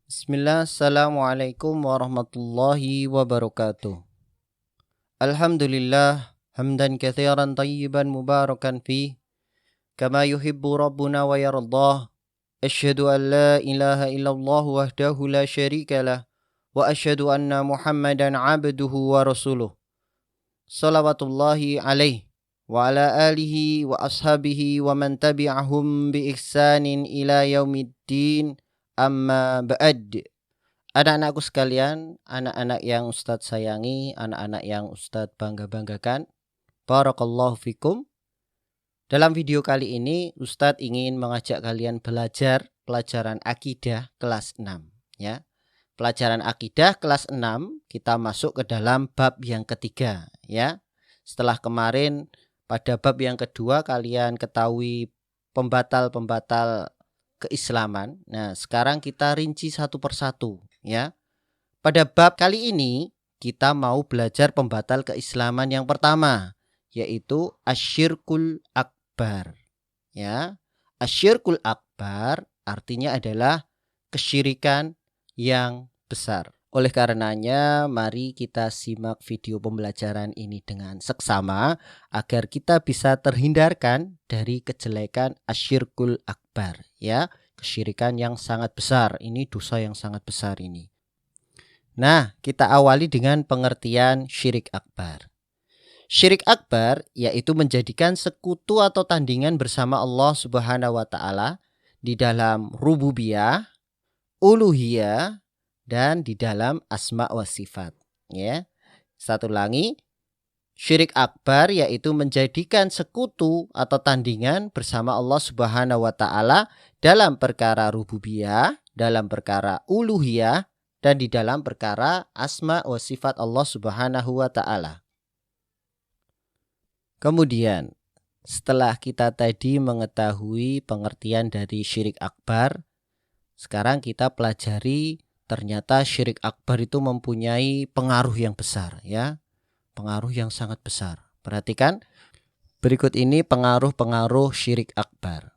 Bismillah, Assalamualaikum warahmatullahi wabarakatuh. Alhamdulillah, hamdan kathiran tayyiban mubarakan fih, kama yuhibbu rabbuna wa yardah. Asyhadu an la ilaha illallah wahdahu la syarika lah, wa asyhadu anna Muhammadan abduhu wa rasuluh. Salawatullahi alaih, wa ala alihi wa ashabihi wa man tabi'ahum bi ihsanin ila yaumiddin. Amma ba'd. Anak-anakku sekalian, anak-anak yang Ustadz sayangi, anak-anak yang Ustadz bangga-banggakan, barakallahu fikum. Dalam video kali ini Ustadz ingin mengajak kalian belajar pelajaran akidah kelas 6 ya. Pelajaran akidah kelas 6 kita masuk ke dalam bab yang ketiga ya. Setelah kemarin pada bab yang kedua kalian ketahui pembatal-pembatal keislaman. Nah, sekarang kita rinci satu persatu ya. Pada bab kali ini kita mau belajar pembatal keislaman yang pertama, yaitu asyirkul akbar. Ya. Asyirkul akbar artinya adalah kesyirikan yang besar. Oleh karenanya, mari kita simak video pembelajaran ini dengan seksama agar kita bisa terhindarkan dari kejelekan asyirkul akbar, ya, kesyirikan yang sangat besar. Ini dosa yang sangat besar ini. Nah, kita awali dengan pengertian syirik akbar. Syirik akbar yaitu menjadikan sekutu atau tandingan bersama Allah Subhanahu wa taala di dalam rububiyah, uluhiyah, dan di dalam asma wa sifat ya. Satu lagi, syirik akbar yaitu menjadikan sekutu atau tandingan bersama Allah Subhanahu wa taala dalam perkara rububiyah, dalam perkara uluhiyah, dan di dalam perkara asma wa sifat Allah Subhanahu wa taala. Kemudian setelah kita tadi mengetahui pengertian dari syirik akbar, sekarang kita pelajari ternyata syirik akbar itu mempunyai pengaruh yang besar ya. Pengaruh yang sangat besar. Perhatikan berikut ini pengaruh-pengaruh syirik akbar.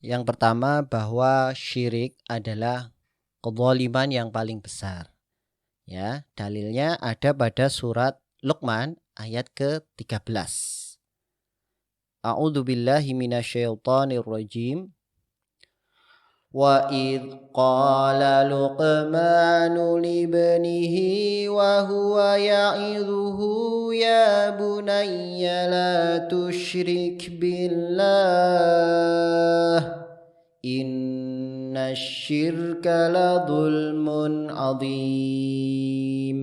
Yang pertama, bahwa syirik adalah kezaliman yang paling besar. Ya, dalilnya ada pada surat Luqman ayat ke-13. A'udzu billahi minasyaitonir rajim. وَإِذْ قَالَ لُقْمَانُ لِابْنِهِ وَهُوَ يَعِظُهُ يَا بُنَيَّ لَا تُشْرِكْ بِاللَّهِ إِنَّ الشِّرْكَ لَظُلْمٌ عَظِيمٌ.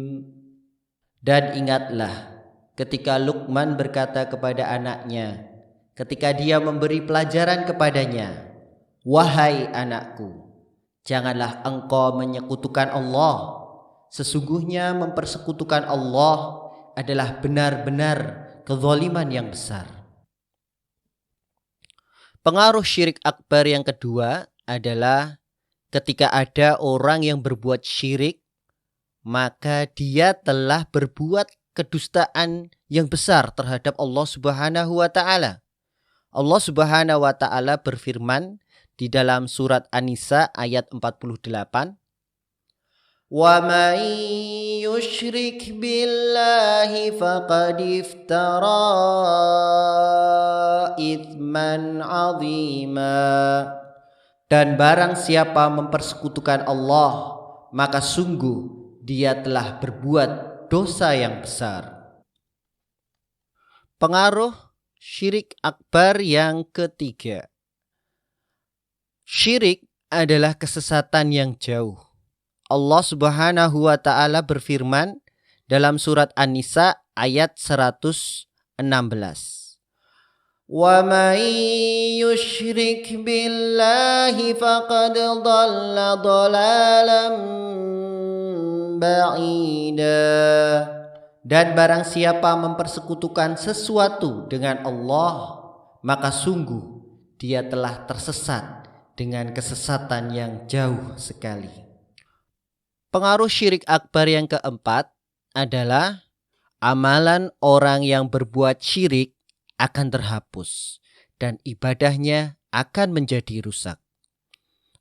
Dan ingatlah ketika Luqman berkata kepada anaknya, ketika dia memberi pelajaran kepadanya, wahai anakku, janganlah engkau menyekutukan Allah. Sesungguhnya mempersekutukan Allah adalah benar-benar kezaliman yang besar. Pengaruh syirik akbar yang kedua adalah ketika ada orang yang berbuat syirik, maka dia telah berbuat kedustaan yang besar terhadap Allah Subhanahu wa taala. Allah Subhanahu wa taala berfirman di dalam surat An-Nisa ayat 48, "Wa man yusyrik billahi faqad iftara itsman 'azima." Dan barang siapa mempersekutukan Allah, maka sungguh dia telah berbuat dosa yang besar. Pengaruh syirik akbar yang ketiga. Syirik adalah kesesatan yang jauh. Allah Subhanahu wa taala berfirman dalam surat An-Nisa ayat 116. Wa man yusyrik billahi faqad dhalla dhalalan ba'ida. Dan barang siapa mempersekutukan sesuatu dengan Allah, maka sungguh dia telah tersesat dengan kesesatan yang jauh sekali. Pengaruh syirik akbar yang keempat adalah amalan orang yang berbuat syirik akan terhapus dan ibadahnya akan menjadi rusak.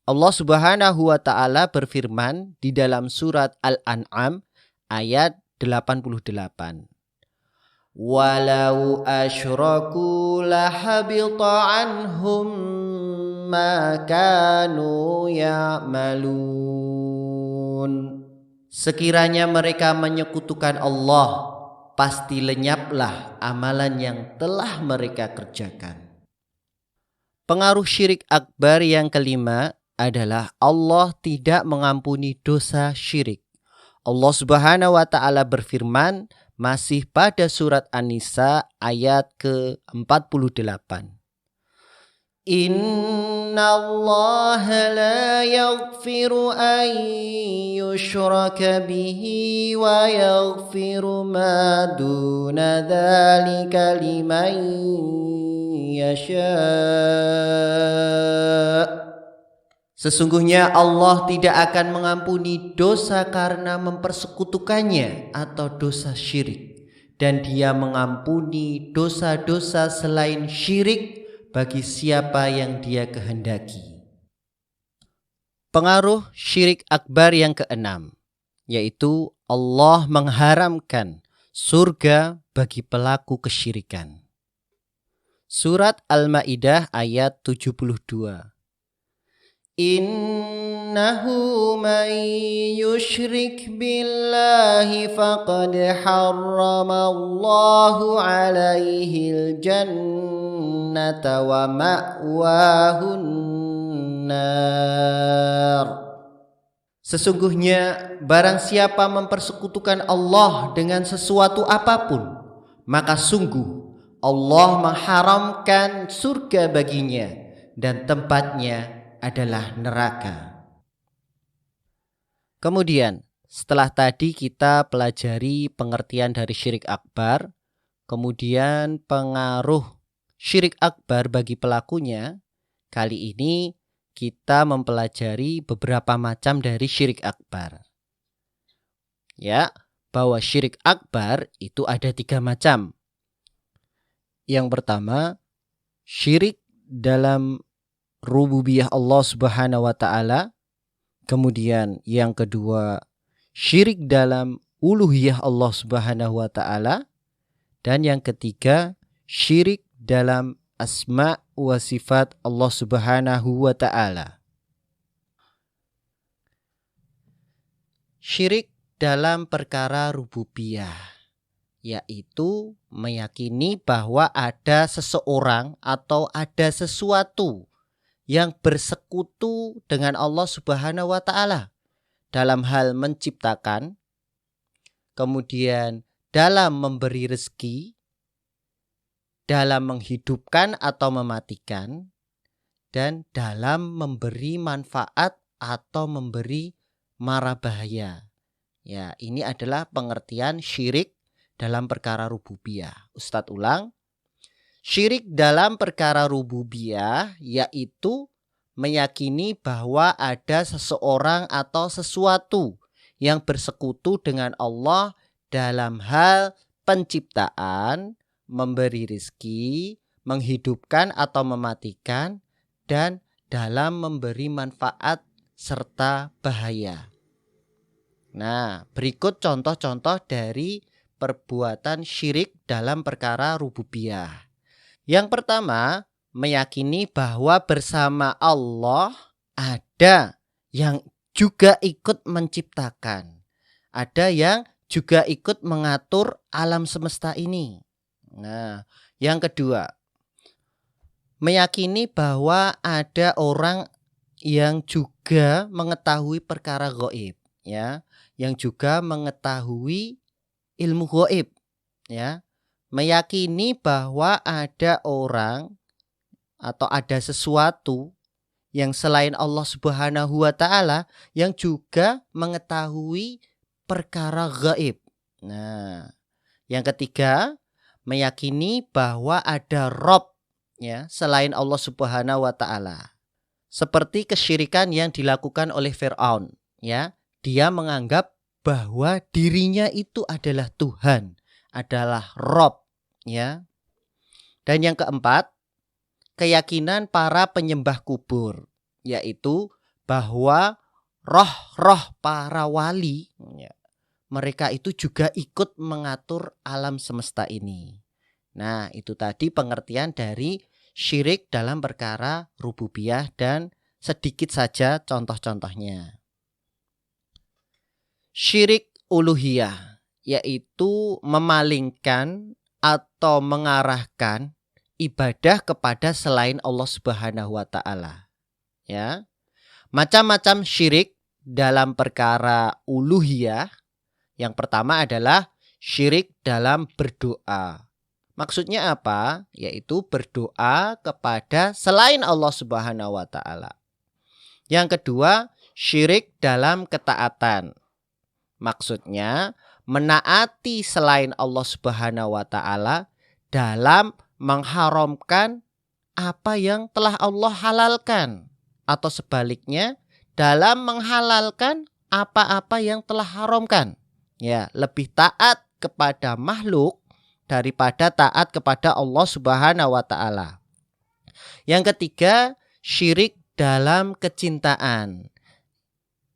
Allah Subhanahu wa taala berfirman di dalam surat Al-An'am ayat 88. Walau asyraku lahabita anhum ma kanu ya'malun. Sekiranya mereka menyekutukan Allah, pasti lenyaplah amalan yang telah mereka kerjakan. Pengaruh syirik akbar yang kelima adalah Allah tidak mengampuni dosa syirik. Allah Subhanahu wa taala berfirman masih pada surat An-Nisa ayat ke-48. Inna Allah la yaghfiru an yushraka bihi wa yaghfiru ma duna dhalika liman yasha'. Sesungguhnya Allah tidak akan mengampuni dosa karena mempersekutukannya atau dosa syirik. Dan Dia mengampuni dosa-dosa selain syirik bagi siapa yang Dia kehendaki. Pengaruh syirik akbar yang keenam, yaitu Allah mengharamkan surga bagi pelaku kesyirikan. Surat Al-Maidah ayat 72. Innahu man yushrik billahi faqad harramallahu alaihil jannata wa ma'wahun nar. Sesungguhnya barang siapa mempersekutukan Allah dengan sesuatu apapun, maka sungguh Allah mengharamkan surga baginya dan tempatnya adalah neraka. Kemudian setelah tadi kita pelajari pengertian dari syirik akbar, kemudian pengaruh syirik akbar bagi pelakunya, kali ini kita mempelajari beberapa macam dari syirik akbar. Ya, bahwa syirik akbar itu ada 3 macam. Yang pertama, syirik dalam rububiyah Allah Subhanahu wa taala. Kemudian yang kedua, syirik dalam uluhiyah Allah Subhanahu wa taala. Dan yang ketiga, syirik dalam asma wa sifat Allah Subhanahu wa taala. Syirik dalam perkara rububiyah, yaitu meyakini bahwa ada seseorang atau ada sesuatu yang bersekutu dengan Allah Subhanahu wa taala dalam hal menciptakan, kemudian dalam memberi rezeki, dalam menghidupkan atau mematikan, dan dalam memberi manfaat atau memberi mara bahaya. Ya, ini adalah pengertian syirik dalam perkara rububiyah. Ustadz ulang. Syirik dalam perkara rububiyah yaitu meyakini bahwa ada seseorang atau sesuatu yang bersekutu dengan Allah dalam hal penciptaan, memberi rezeki, menghidupkan atau mematikan, dan dalam memberi manfaat serta bahaya. Nah, berikut contoh-contoh dari perbuatan syirik dalam perkara rububiyah. Yang pertama, meyakini bahwa bersama Allah ada yang juga ikut menciptakan. Ada yang juga ikut mengatur alam semesta ini. Nah, yang kedua, meyakini bahwa ada orang yang juga mengetahui perkara gaib, ya, yang juga mengetahui ilmu gaib, ya. Meyakini bahwa ada orang atau ada sesuatu yang selain Allah Subhanahu wa taala yang juga mengetahui perkara gaib. Nah, yang ketiga, meyakini bahwa ada Rob, ya, selain Allah Subhanahu wa taala. Seperti kesyirikan yang dilakukan oleh Fir'aun, ya. Dia menganggap bahwa dirinya itu adalah Tuhan, adalah Rob, ya. Dan yang keempat, keyakinan para penyembah kubur, yaitu bahwa roh-roh para wali, ya, mereka itu juga ikut mengatur alam semesta ini. Nah, itu tadi pengertian dari syirik dalam perkara rububiyah dan sedikit saja contoh-contohnya. Syirik uluhiyah yaitu memalingkan atau mengarahkan ibadah kepada selain Allah Subhanahu wa taala. Ya. Macam-macam syirik dalam perkara uluhiyah. Yang pertama adalah syirik dalam berdoa. Maksudnya apa? Yaitu berdoa kepada selain Allah Subhanahu wa taala. Yang kedua, syirik dalam ketaatan. Maksudnya menaati selain Allah Subhanahu wa taala dalam mengharamkan apa yang telah Allah halalkan, atau sebaliknya dalam menghalalkan apa-apa yang telah haramkan. Ya, lebih taat kepada makhluk daripada taat kepada Allah Subhanahu wa taala. Yang ketiga, syirik dalam kecintaan.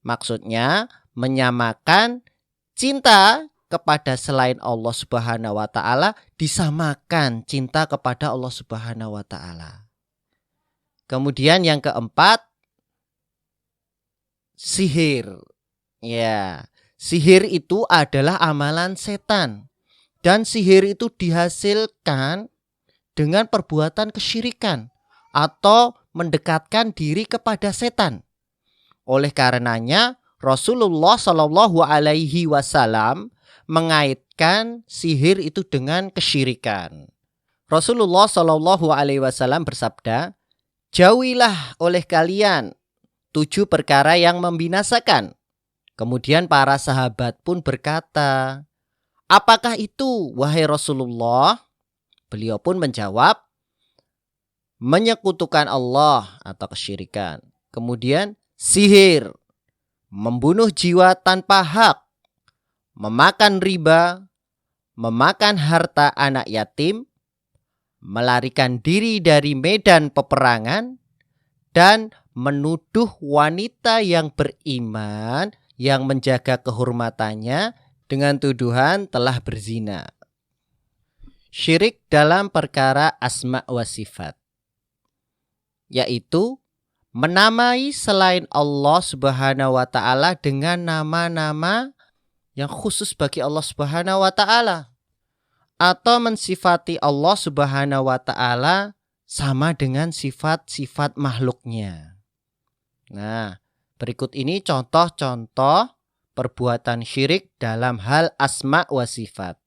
Maksudnya menyamakan cinta kepada selain Allah Subhanahu wa taala disamakan cinta kepada Allah Subhanahu wa taala. Kemudian yang keempat, sihir. Ya, sihir itu adalah amalan setan. Dan sihir itu dihasilkan dengan perbuatan kesyirikan atau mendekatkan diri kepada setan. Oleh karenanya Rasulullah Shallallahu Alaihi Wasallam mengaitkan sihir itu dengan kesyirikan. Rasulullah Shallallahu Alaihi Wasallam bersabda, jauhilah oleh kalian 7 perkara yang membinasakan. Kemudian para sahabat pun berkata, apakah itu wahai Rasulullah? Beliau pun menjawab, menyekutukan Allah atau kesyirikan. Kemudian sihir, membunuh jiwa tanpa hak, memakan riba, memakan harta anak yatim, melarikan diri dari medan peperangan, dan menuduh wanita yang beriman yang menjaga kehormatannya dengan tuduhan telah berzina. Syirik dalam perkara asma wa sifat, yaitu menamai selain Allah Subhanahu wa taala dengan nama-nama yang khusus bagi Allah Subhanahu wa taala, atau mensifati Allah Subhanahu wa taala sama dengan sifat-sifat makhluknya. Nah, berikut ini contoh-contoh perbuatan syirik dalam hal asma wa sifat.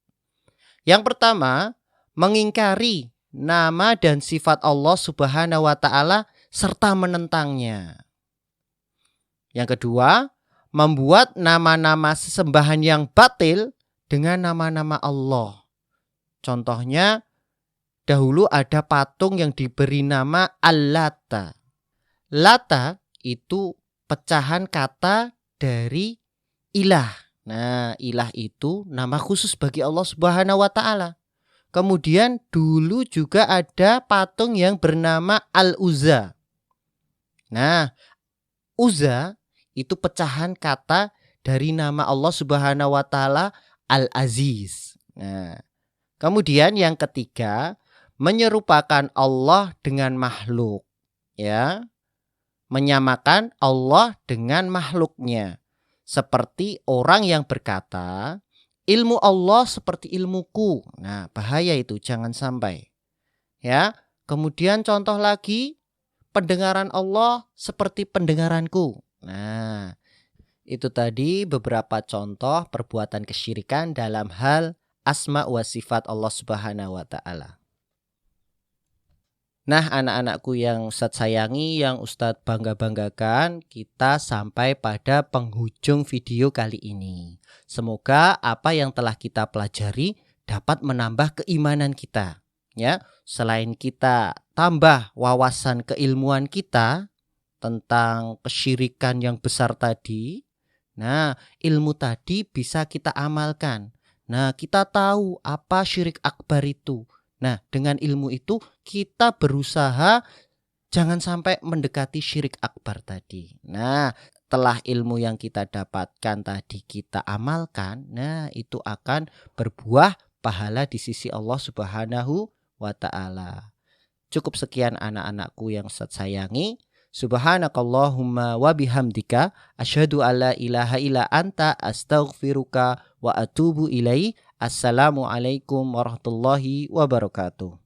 Yang pertama, mengingkari nama dan sifat Allah Subhanahu wa taala serta menentangnya. Yang kedua, membuat nama-nama sesembahan yang batil dengan nama-nama Allah. Contohnya, dahulu ada patung yang diberi nama Al-Lata. Lata itu pecahan kata dari ilah. Nah, ilah itu nama khusus bagi Allah Subhanahu wa taala. Kemudian dulu juga ada patung yang bernama Al-Uzza. Nah, Uzza itu pecahan kata dari nama Allah Subhanahu wa taala Al-Aziz. Nah, kemudian yang ketiga, menyerupakan Allah dengan makhluk. Ya. Menyamakan Allah dengan makhluknya. Seperti orang yang berkata, ilmu Allah seperti ilmuku. Nah, bahaya itu, jangan sampai. Ya. Kemudian contoh lagi, pendengaran Allah seperti pendengaranku. Nah, itu tadi beberapa contoh perbuatan kesyirikan dalam hal asma wa sifat Allah Subhanahu wa taala. Nah, anak-anakku yang Ustadz sayangi, yang Ustadz bangga-banggakan, kita sampai pada penghujung video kali ini. Semoga apa yang telah kita pelajari dapat menambah keimanan kita. Ya, selain kita tambah wawasan keilmuan kita tentang kesyirikan yang besar tadi, nah, ilmu tadi bisa kita amalkan. Nah, kita tahu apa syirik akbar itu. Nah, dengan ilmu itu kita berusaha Jangan sampai mendekati syirik akbar tadi. Nah, setelah ilmu yang kita dapatkan tadi kita amalkan, nah itu akan berbuah pahala di sisi Allah Subhanahu wa taala. Cukup sekian anak-anakku yang saya sayangi. Subhanakallahumma wa bihamdika asyhadu alla ilaha illa anta astaghfiruka wa atubu ilaih. Assalamualaikum warahmatullahi wabarakatuh.